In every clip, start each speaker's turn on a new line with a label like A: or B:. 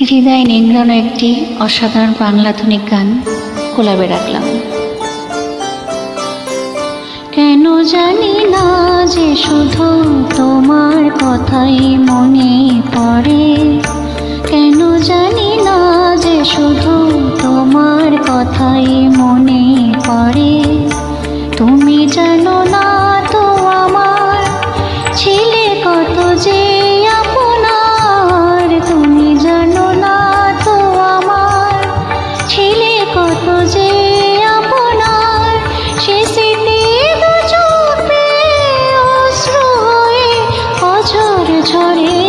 A: হৃদয় নিংড়ানো একটি অসাধারণ বাংলা আধুনিক গান কোলাবে রাখলাম। কেন জানি না যে শুধু তোমার কথাই মনে পড়ে, কেন জানি না যে শুধু তোমার কথাই মনে পড়ে। তুমি জানো না তো আমার ছিলে কত যে আপনার, তুমি জানো না তো আমার ছিলে কত যে আপনার। সে স্মৃতি দু চোখে অশ্রু হয়ে অঝর ঝরে,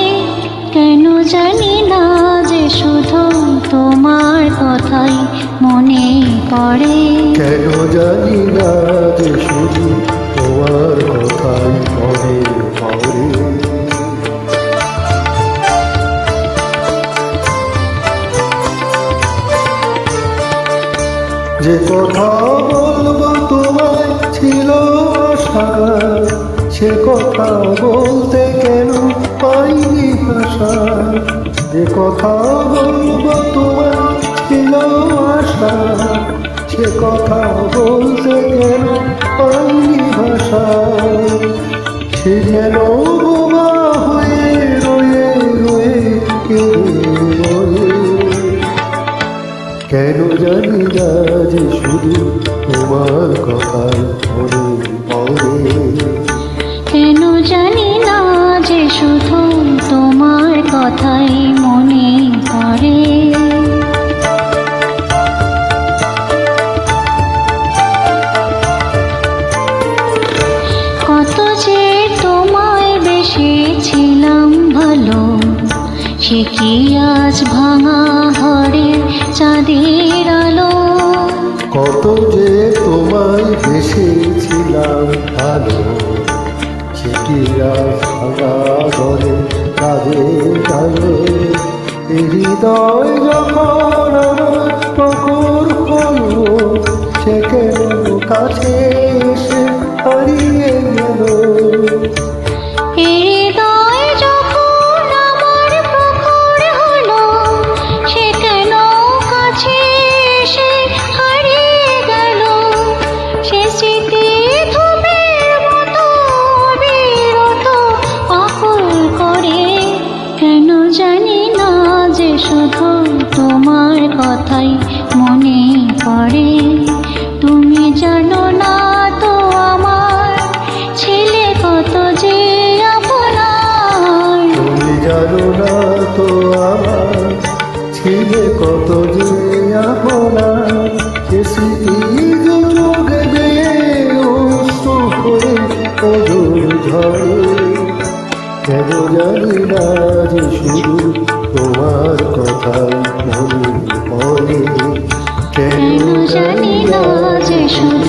A: কেন জানি না যে শুধু তোমার কথাই মনে পড়ে।
B: কেন জানি না যে শুধু তোমার কথাই মনে পড়ে। যে কথা বলবো তোমায় ছিল আশা, সে কথা বলতে কেন পাইনি ভাষা। যে কথা বলবো তোমায় ছিল আশা, সে কথা বলতে কেন পাইনি ভাষা। সে যেন বোমা হয়ে রয়ে রয়ে কেঁদে বলে, কেন জানি না যে শুধু তোমার কথাই মনে পড়ে।
A: কেন জানি না যে শুধু তোমার কথাই মনে পড়ে। কত যে তোমায় বেসেছিলাম ভালো, সে কি আজ ভাঙা ঘরের চাঁদের আলো।
B: কত যে তোমায় বেসেছিলাম ভালো, সে কি আজ ভাঙা ঘরে কাঁদের আলো। হৃদয় যখন আমার প্রখর হলো, সে কেন কাছে এসে হারিয়ে গেল।
A: হৃদয় যখন আমার প্রখর হলো, সে কেন কাছে এসে হারিয়ে গেল। সে স্মৃতি ধূপের মতো বিরত আকুল করে, কেন জানি না যে শুধু তোমার কথাই মনে পড়ে। তুমি জানো না তো আমার ছিলে কত যে আপনার,
B: তুমি জানো না তো আমার ছিলে কত যে আপনার। সে স্মৃতি যোগে দিয়ে অশ্রু হয়ে অঝর ঝরে, কেন জানি না যে শুধু তোমার কথাই মনে পড়ে।
A: কেন জানি না যে শুধু